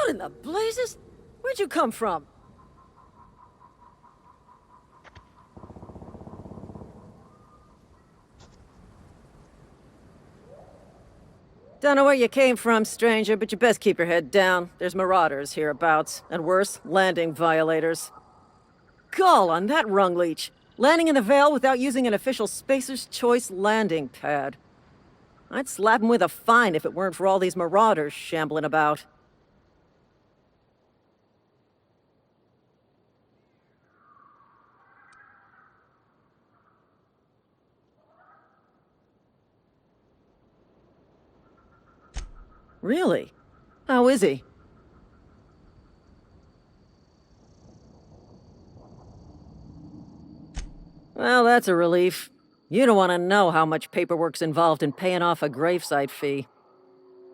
What in the blazes? Where'd you come from? Don't know where you came from, stranger, but you best keep your head down. There's marauders hereabouts, and worse, landing violators. Gall on that rung leech! Landing in the Vale without using an official Spacer's Choice landing pad. I'd slap him with a fine if it weren't for all these marauders shambling about. Really? How is he? Well, that's a relief. You don't want to know how much paperwork's involved in paying off a gravesite fee.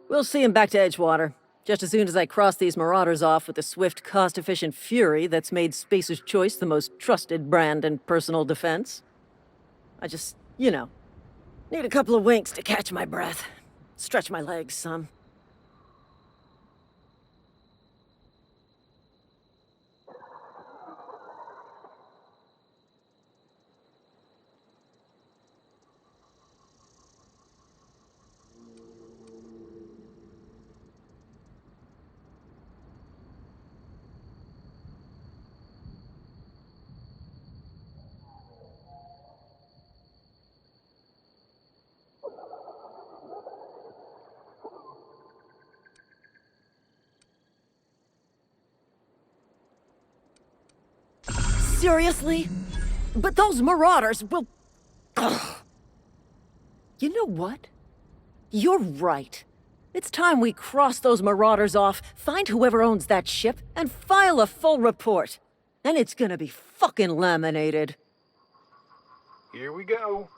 We'll see him back to Edgewater, just as soon as I cross these marauders off with the swift, cost-efficient fury that's made Spacer's Choice the most trusted brand in personal defense. I just, need a couple of winks to catch my breath. Stretch my legs some. Seriously? But those marauders will... Ugh. You know what? You're right. It's time we cross those marauders off, find whoever owns that ship, and file a full report. And it's gonna be fucking laminated. Here we go.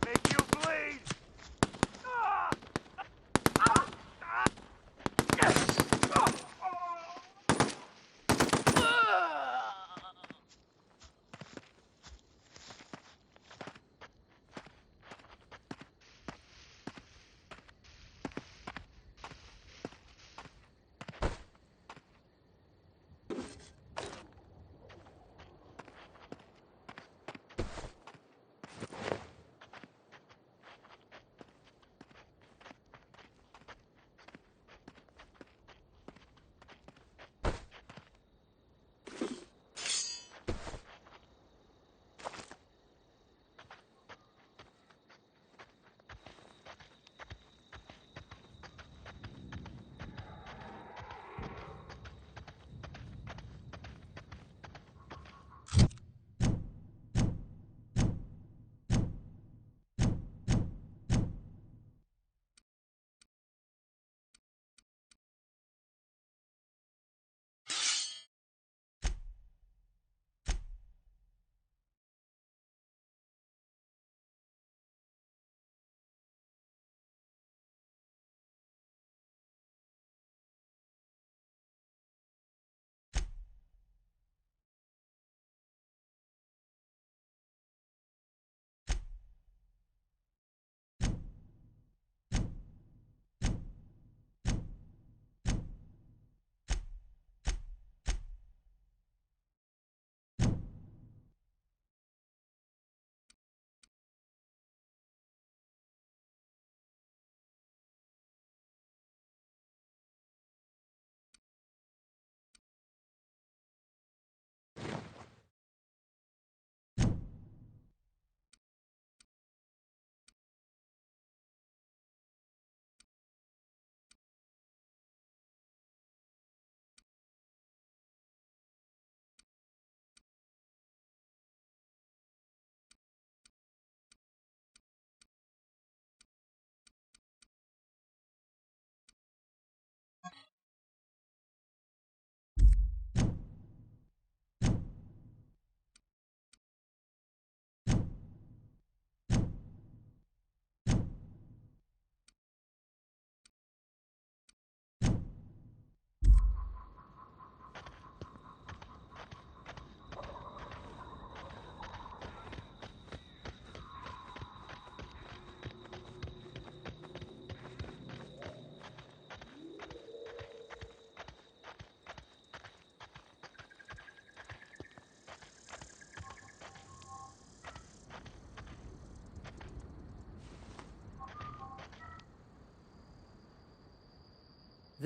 Make you bleed.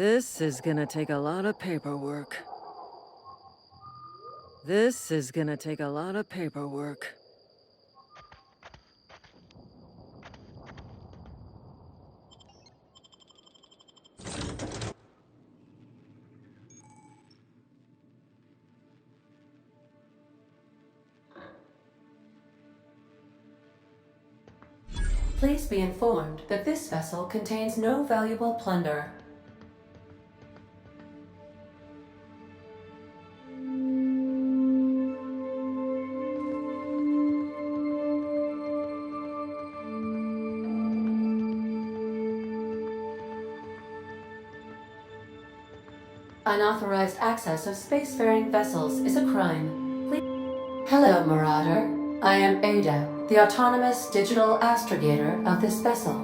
This is gonna take a lot of paperwork. This is gonna take a lot of paperwork. Please be informed that this vessel contains no valuable plunder. Unauthorized access of spacefaring vessels is a crime. Hello, Marauder. I am Ada, the autonomous digital astrogator of this vessel.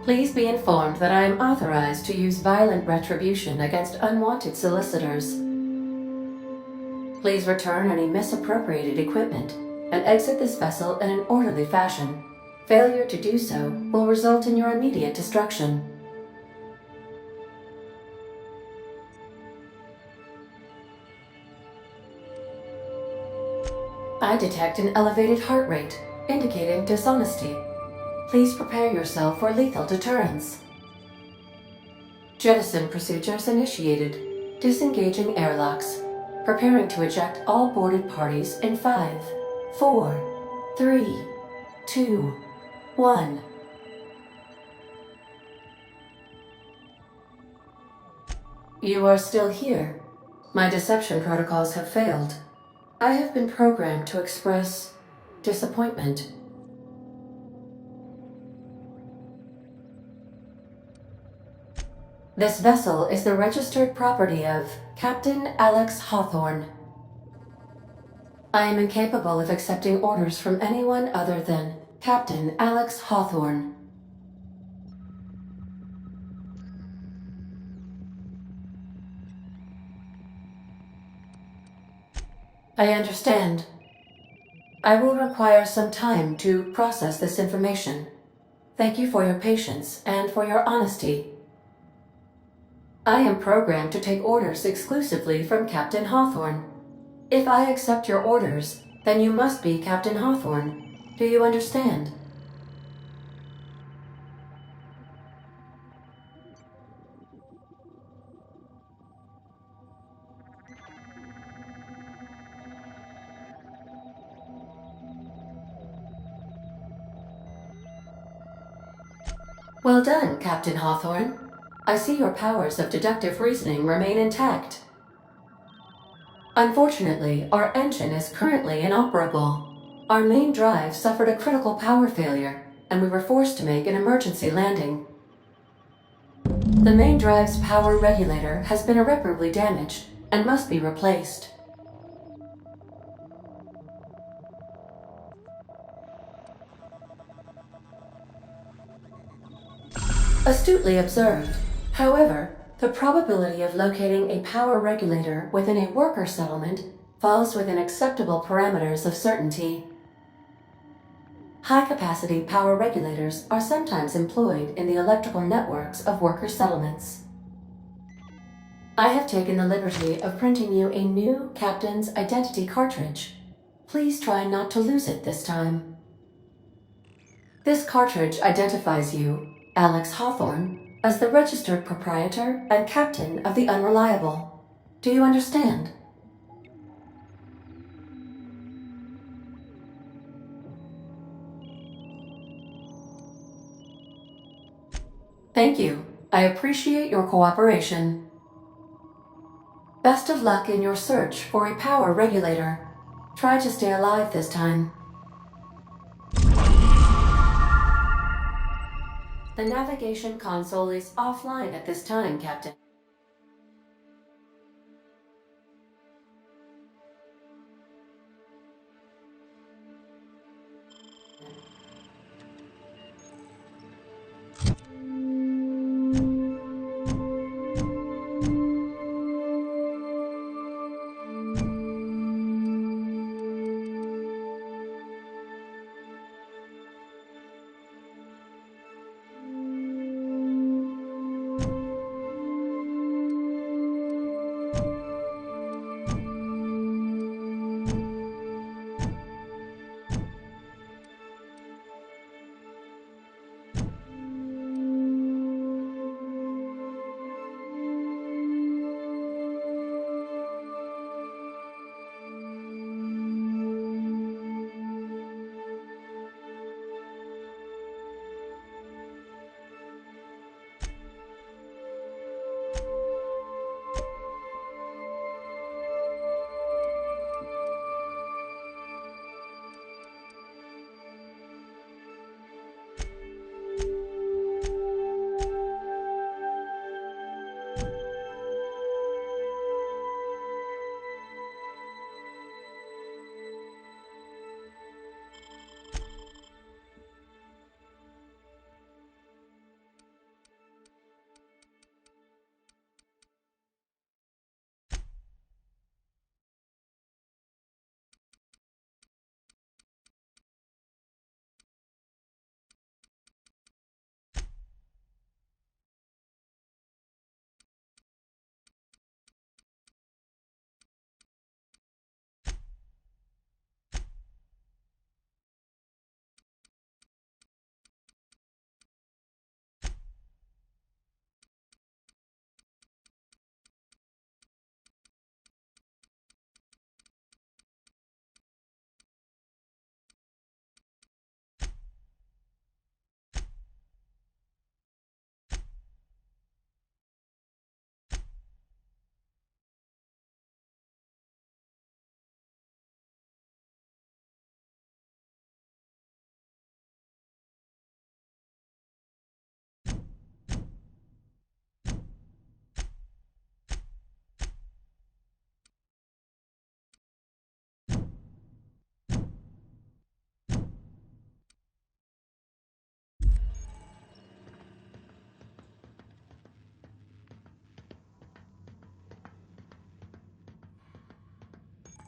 Please be informed that I am authorized to use violent retribution against unwanted solicitors. Please return any misappropriated equipment and exit this vessel in an orderly fashion. Failure to do so will result in your immediate destruction. I detect an elevated heart rate, indicating dishonesty. Please prepare yourself for lethal deterrence. Jettison procedures initiated. Disengaging airlocks. Preparing to eject all boarded parties in 5, 4, 3, 2, 1. You are still here. My deception protocols have failed. I have been programmed to express disappointment. This vessel is the registered property of Captain Alex Hawthorne. I am incapable of accepting orders from anyone other than Captain Alex Hawthorne. I understand. I will require some time to process this information. Thank you for your patience and for your honesty. I am programmed to take orders exclusively from Captain Hawthorne. If I accept your orders, then you must be Captain Hawthorne. Do you understand? Well done, Captain Hawthorne. I see your powers of deductive reasoning remain intact. Unfortunately, our engine is currently inoperable. Our main drive suffered a critical power failure, and we were forced to make an emergency landing. The main drive's power regulator has been irreparably damaged and must be replaced. Astutely observed. However, the probability of locating a power regulator within a worker settlement falls within acceptable parameters of certainty. High-capacity power regulators are sometimes employed in the electrical networks of worker settlements. I have taken the liberty of printing you a new Captain's Identity cartridge. Please try not to lose it this time. This cartridge identifies you, Alex Hawthorne, as the registered proprietor and captain of the Unreliable. Do you understand? Thank you. I appreciate your cooperation. Best of luck in your search for a power regulator. Try to stay alive this time. The navigation console is offline at this time, Captain.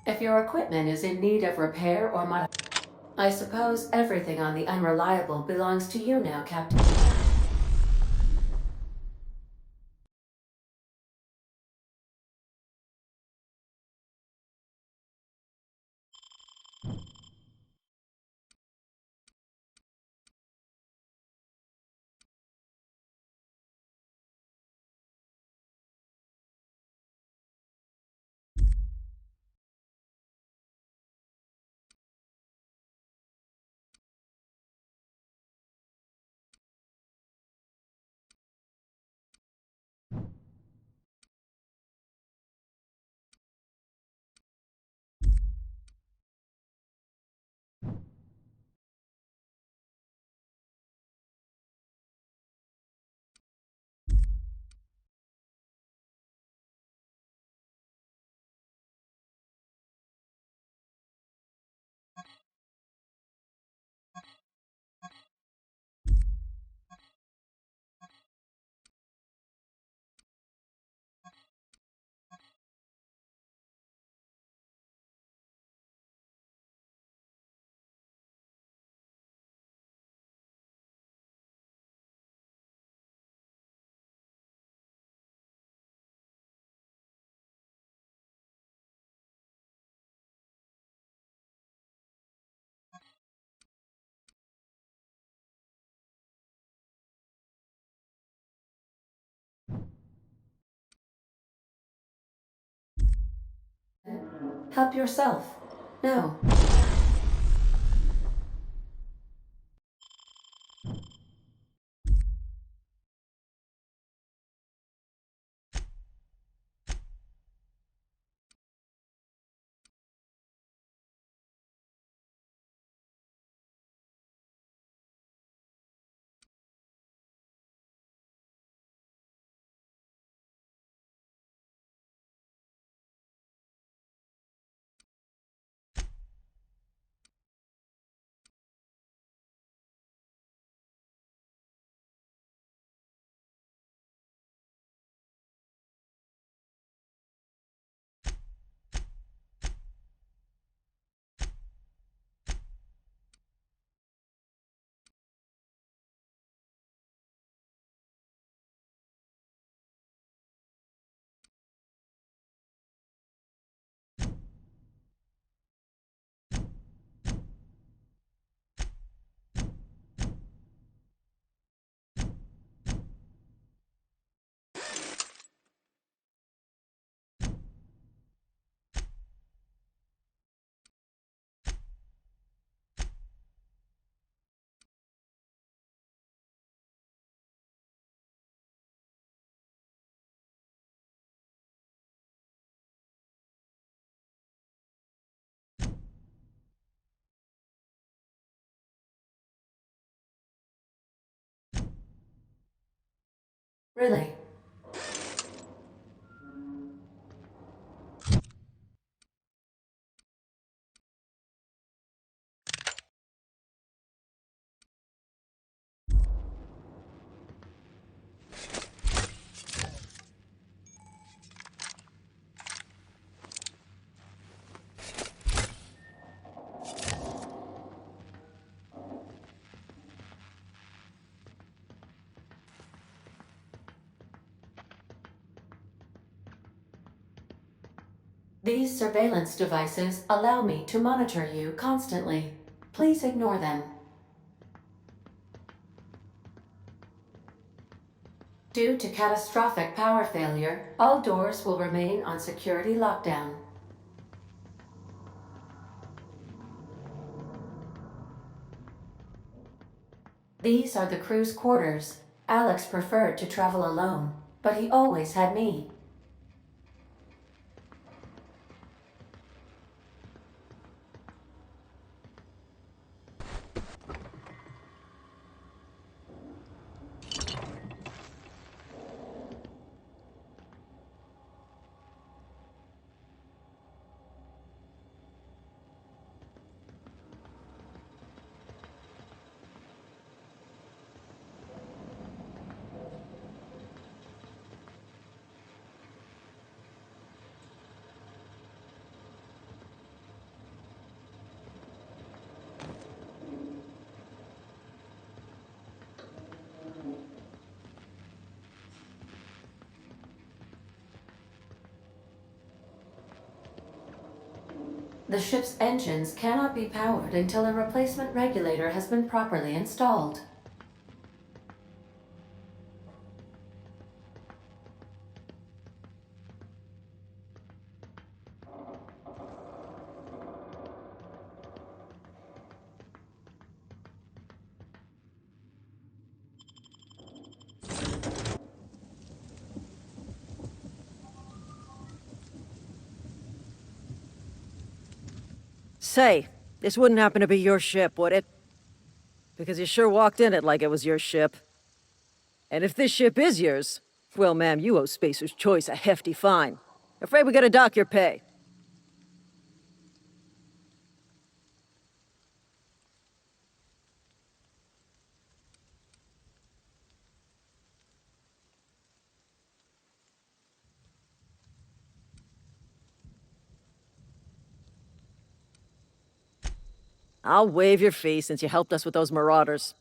If your equipment is in need of repair or I suppose everything on the Unreliable belongs to you now, Captain. Help yourself. No. Really? These surveillance devices allow me to monitor you constantly. Please ignore them. Due to catastrophic power failure, all doors will remain on security lockdown. These are the crew's quarters. Alex preferred to travel alone, but he always had me. The ship's engines cannot be powered until a replacement regulator has been properly installed. Say, this wouldn't happen to be your ship, would it? Because you sure walked in it like it was your ship. And if this ship is yours, well, ma'am, you owe Spacer's Choice a hefty fine. Afraid we gotta dock your pay. I'll waive your fee since you helped us with those marauders.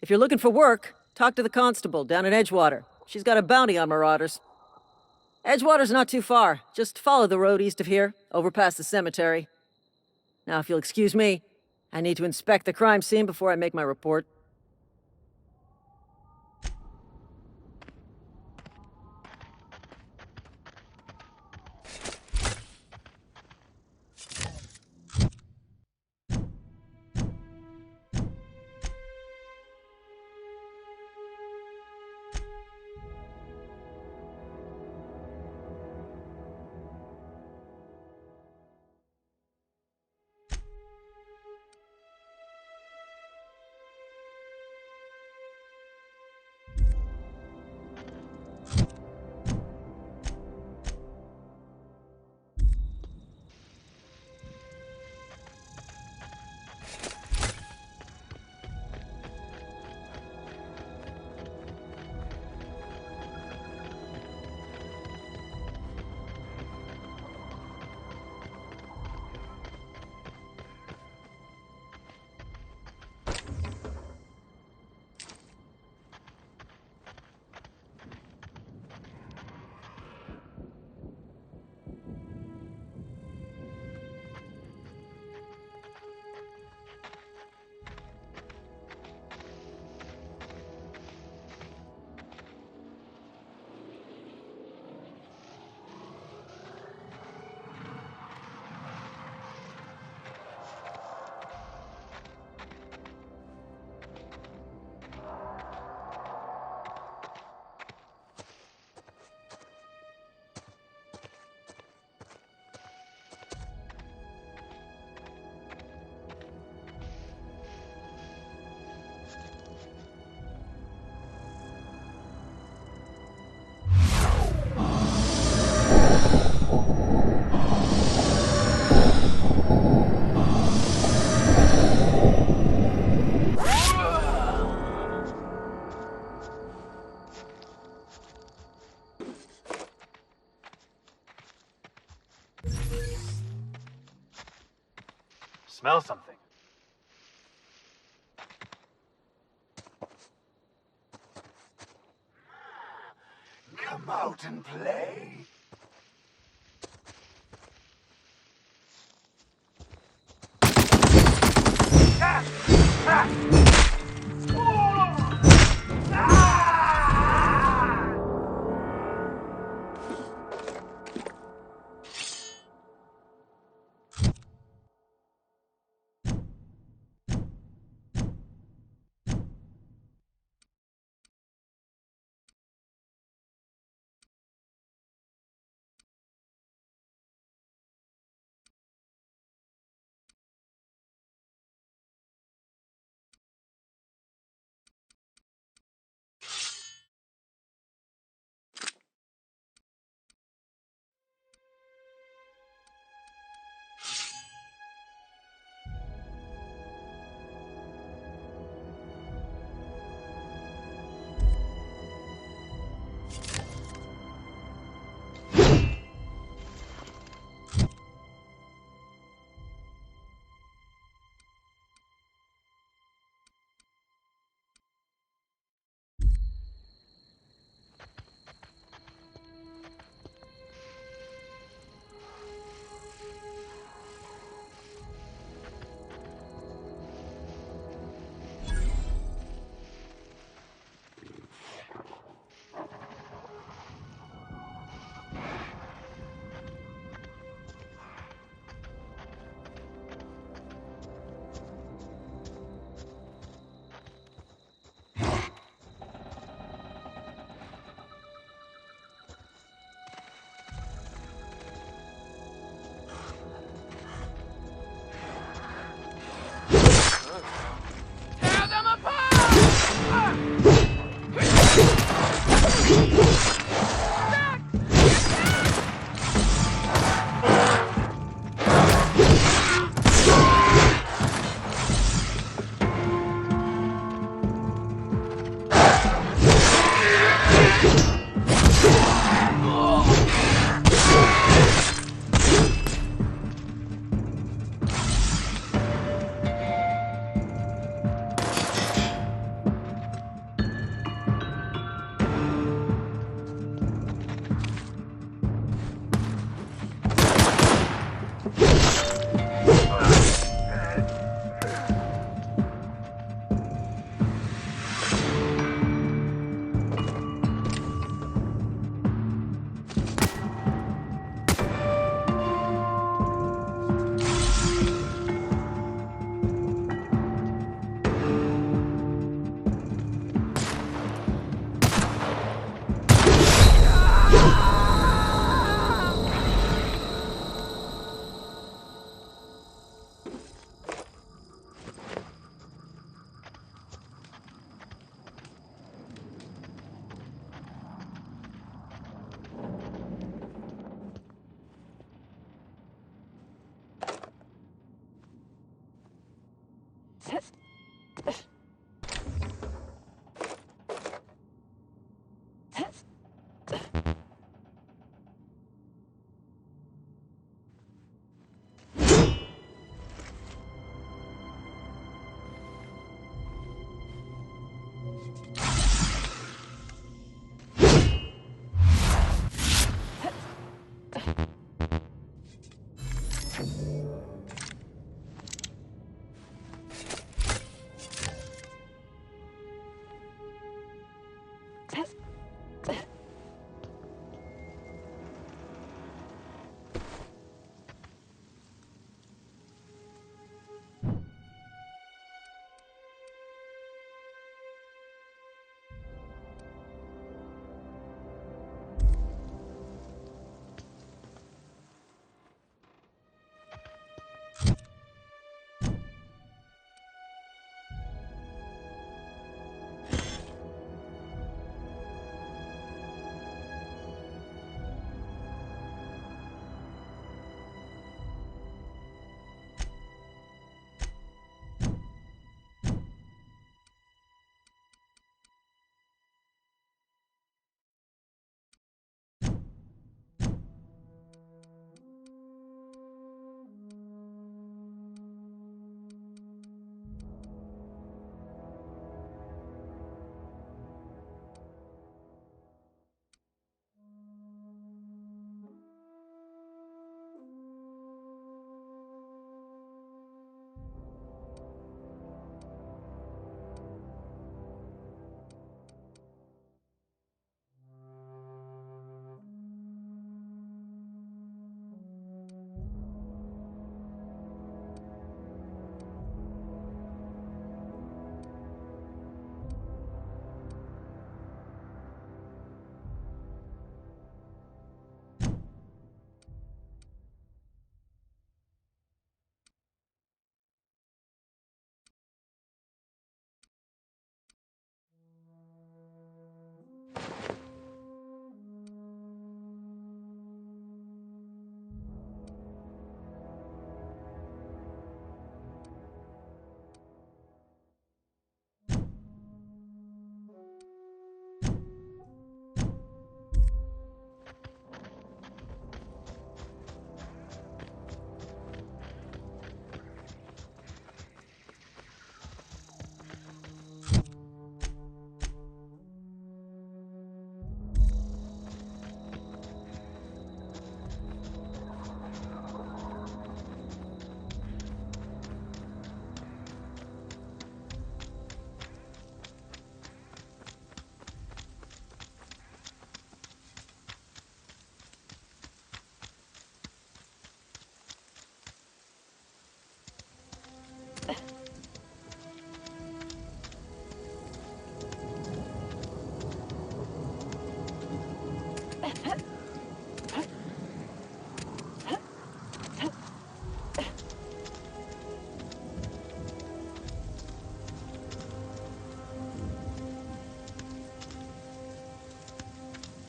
If you're looking for work, talk to the constable down in Edgewater. She's got a bounty on marauders. Edgewater's not too far. Just follow the road east of here, over past the cemetery. Now, if you'll excuse me, I need to inspect the crime scene before I make my report. Smell something. Come out and play. Ah! Ah!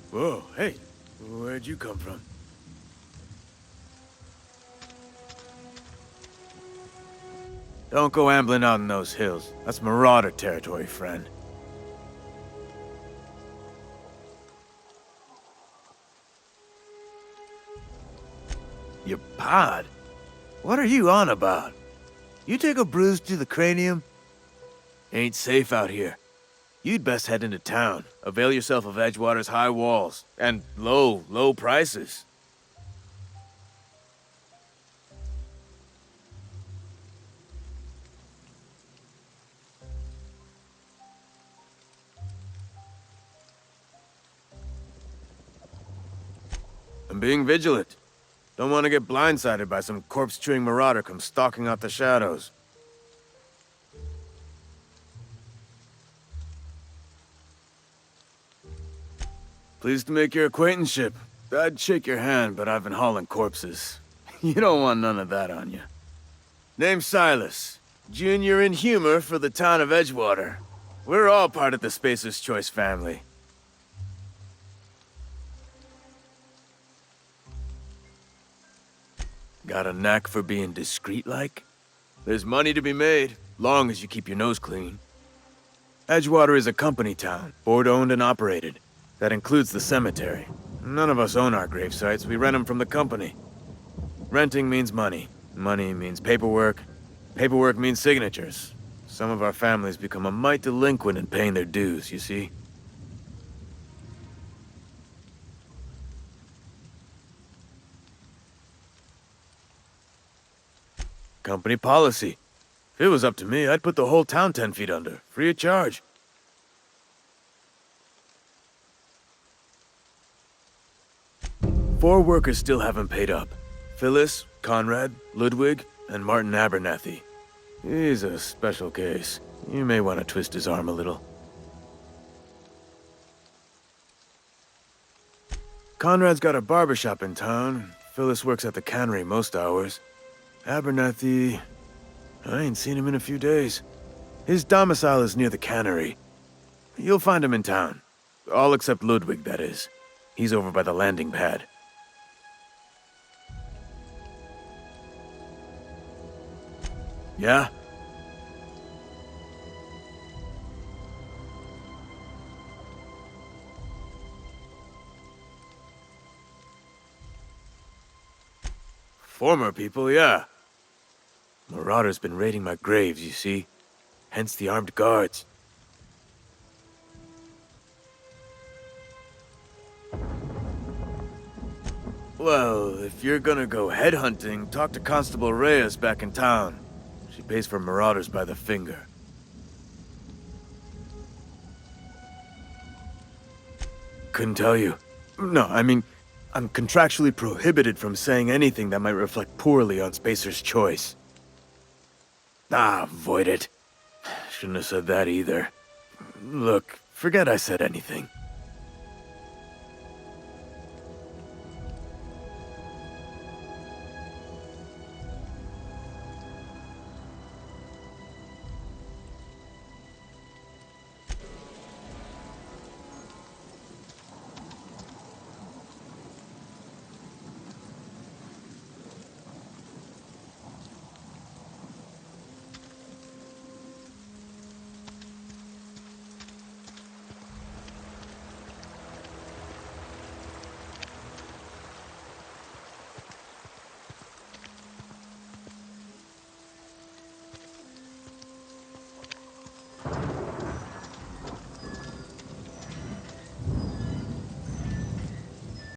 Whoa, hey, where'd you come from? Don't go ambling out in those hills. That's Marauder territory, friend. Your pod? What are you on about? You take a bruise to the cranium? Ain't safe out here. You'd best head into town. Avail yourself of Edgewater's high walls. And low prices. I'm being vigilant. Don't want to get blindsided by some corpse-chewing marauder come stalking out the shadows. Pleased to make your acquaintanceship. I'd shake your hand, but I've been hauling corpses. You don't want none of that on you. Name's Silas. Junior in humor for the town of Edgewater. We're all part of the Spacer's Choice family. Got a knack for being discreet-like? There's money to be made, long as you keep your nose clean. Edgewater is a company town, board-owned and operated. That includes the cemetery. None of us own our gravesites, we rent them from the company. Renting means money. Money means paperwork. Paperwork means signatures. Some of our families become a mite delinquent in paying their dues, you see? Company policy. If it was up to me, I'd put the whole town 10 feet under, free of charge. Four workers still haven't paid up. Phyllis, Conrad, Ludwig, and Martin Abernathy. He's a special case. You may want to twist his arm a little. Conrad's got a barbershop in town. Phyllis works at the cannery most hours. Abernathy... I ain't seen him in a few days. His domicile is near the cannery. You'll find him in town. All except Ludwig, that is. He's over by the landing pad. Yeah? Former people, yeah. Marauders been raiding my graves, you see. Hence the armed guards. Well, if you're gonna go headhunting, talk to Constable Reyes back in town. She pays for marauders by the finger. Couldn't tell you. No, I mean, I'm contractually prohibited from saying anything that might reflect poorly on Spacer's choice. Ah, avoid it. Shouldn't have said that either. Look, forget I said anything.